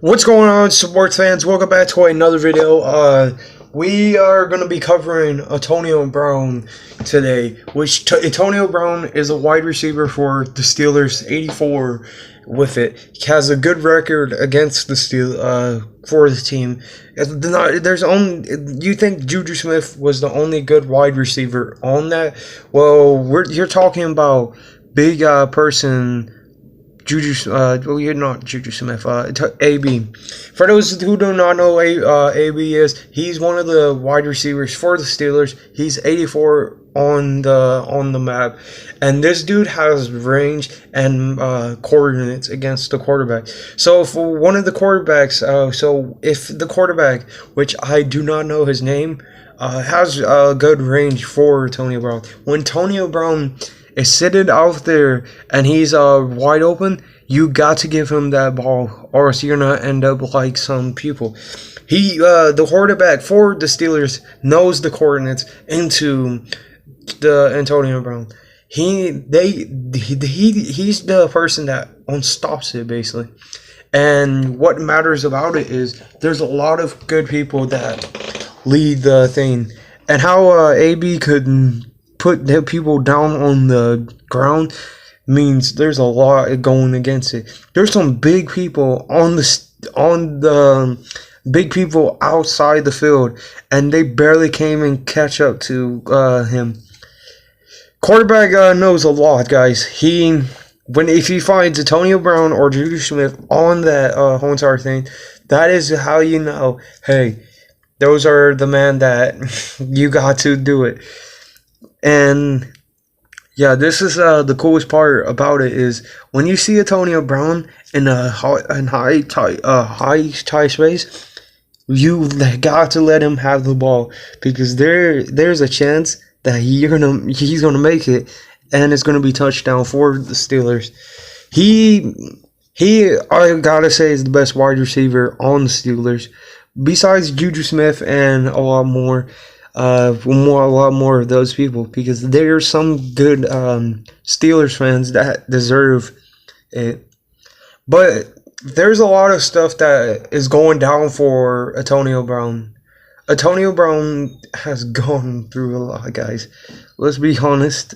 What's going on, sports fans? Welcome back to another video. We are going to be covering Antonio Brown today, which Antonio Brown is a wide receiver for the Steelers, 84 with it. He has a good record against the for the team. There's only, you think Juju Smith was the only good wide receiver on that? Well, you're talking about big person. Well, you're not Juju Smith. AB. For those who do not know, AB he's one of the wide receivers for the Steelers. He's 84 on the map, and this dude has range and coordinates against the quarterback. So for one of the quarterbacks, so if the quarterback, which I do not know his name, has a good range for Antonio Brown. When Antonio Brown is sitting out there and he's wide open, you got to give him that ball, or else you're gonna end up like some people. The quarterback for the Steelers knows the coordinates into the Antonio Brown. He's the person that unstops it basically. And what matters about it is there's a lot of good people that lead the thing, and how AB could put the people down on the ground means there's a lot going against it. There's some big people on the big people outside the field, and they barely came and catch up to him. Quarterback knows a lot, guys. If he finds Antonio Brown or Juju Smith on that whole entire thing, that is how you know, hey, those are the man that you got to do it. And yeah, this is the coolest part about it is when you see Antonio Brown in a high tight space, you got to let him have the ball, because there's a chance that he's gonna make it, and it's gonna be touchdown for the Steelers. He I gotta say is the best wide receiver on the Steelers, besides Juju Smith and a lot more of those people, because there's some good Steelers fans that deserve it. But there's a lot of stuff that is going down for Antonio Brown. Antonio Brown has gone through a lot, guys. Let's be honest.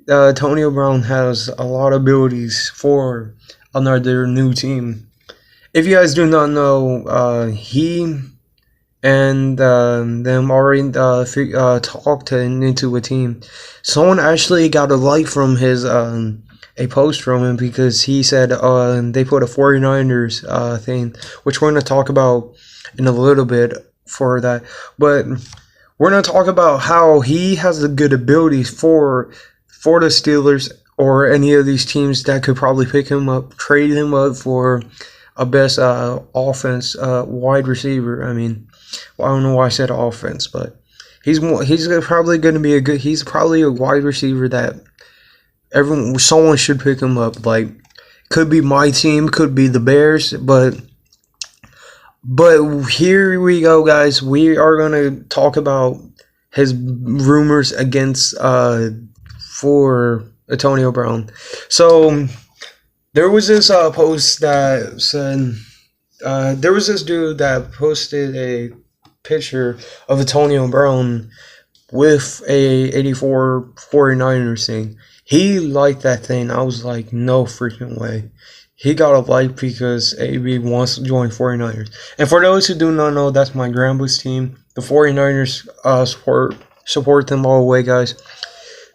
Antonio Brown has a lot of abilities for another new team. If you guys do not know, he and them already talked into a team. Someone actually got a like from his a post from him, because he said they put a 49ers thing, which we're going to talk about in a little bit for that. But we're going to talk about how he has the good abilities for the Steelers or any of these teams that could probably pick him up, trade him up for a best offense wide receiver. I mean, well, I don't know why I said offense, but he's probably going to be he's probably a wide receiver that someone should pick him up. Like, could be my team, could be the Bears, but here we go, guys. We are going to talk about his rumors against for Antonio Brown. So there was this post that said there was this dude that posted a picture of Antonio Brown with a 84 49ers thing. He liked that thing. I was like, no freaking way. He got a like because AB wants to join 49ers. And for those who do not know, that's my grandpa's team. The 49ers support them all the way, guys.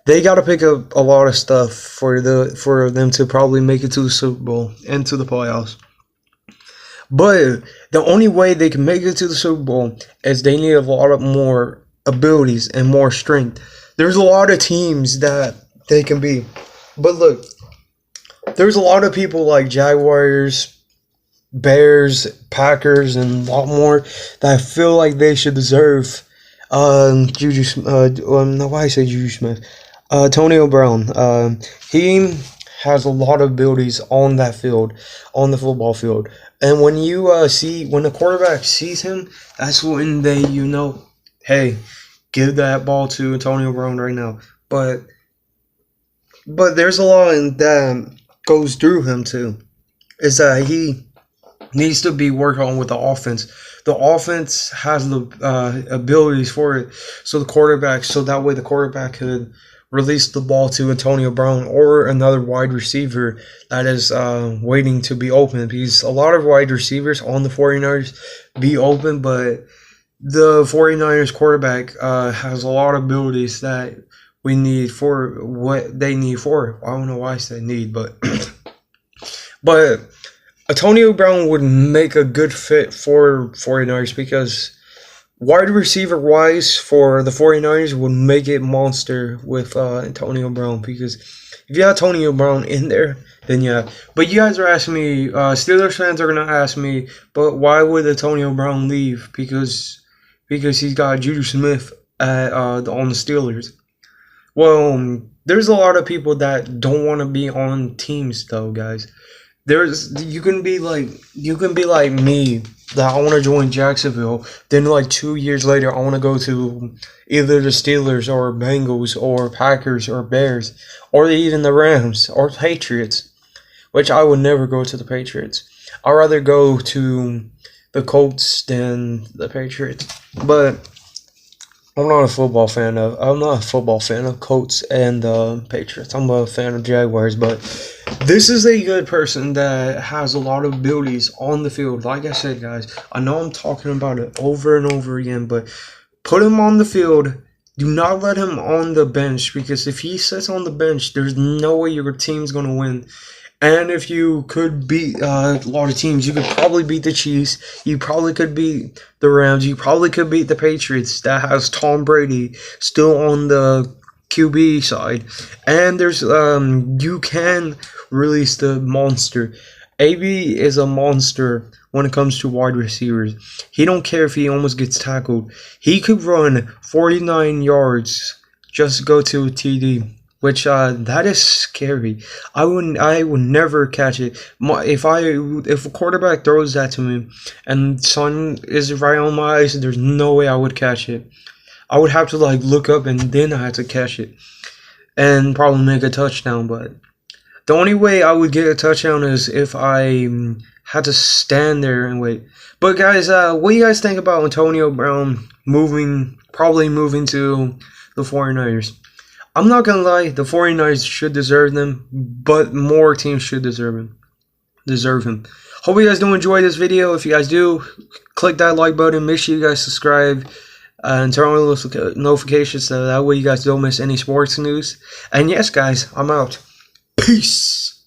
They got to pick up a lot of stuff for them to probably make it to the Super Bowl and to the playoffs. But the only way they can make it to the Super Bowl is they need a lot of more abilities and more strength. There's a lot of teams that they can be. But look, there's a lot of people like Jaguars, Bears, Packers, and a lot more that I feel like they should deserve Juju Smith. Antonio Brown. He has a lot of abilities on that field, on the football field. And when you when the quarterback sees him, that's when hey, give that ball to Antonio Brown right now. But there's a lot that goes through him too. Is that needs to be worked on with the offense. The offense has the abilities for it, so that way the quarterback could release the ball to Antonio Brown or another wide receiver that is waiting to be open. Because a lot of wide receivers on the 49ers be open, but the 49ers quarterback has a lot of abilities that we need for what they need for. I don't know why I said need, but but Antonio Brown would make a good fit for 49ers because wide receiver wise for the 49ers would make it monster with Antonio Brown, because if you have Antonio Brown in there, then yeah. But you guys are asking me, Steelers fans are going to ask me, but why would Antonio Brown leave? Because he's got Juju Smith on the Steelers. Well, there's a lot of people that don't want to be on teams though, guys. You can be like me, that I want to join Jacksonville. Then like 2 years later, I want to go to either the Steelers or Bengals or Packers or Bears or even the Rams or Patriots, which I would never go to the Patriots. I'd rather go to the Colts than the Patriots. But I'm not a football fan of Colts and Patriots. I'm a fan of Jaguars, but this is a good person that has a lot of abilities on the field. Like I said, guys, I know I'm talking about it over and over again, but put him on the field. Do not let him on the bench, because if he sits on the bench, there's no way your team's going to win. And if you could beat a lot of teams, you could probably beat the Chiefs. You probably could beat the Rams. You probably could beat the Patriots that has Tom Brady still on the QB side. And there's you can release the monster. AB is a monster when it comes to wide receivers. He don't care if he almost gets tackled. He could run 49 yards just to go to a TD. Which that is scary. I would never catch it. If a quarterback throws that to me and sun is right on my eyes, there's no way I would catch it. I would have to like look up and then I had to catch it and probably make a touchdown. But the only way I would get a touchdown is if I had to stand there and wait. But guys, what do you guys think about Antonio Brown probably moving to the 49ers? I'm not going to lie, the 49ers should deserve them, but more teams should deserve him. Hope you guys do enjoy this video. If you guys do, click that like button. Make sure you guys subscribe and turn on the notifications so that way you guys don't miss any sports news. And yes, guys, I'm out. Peace.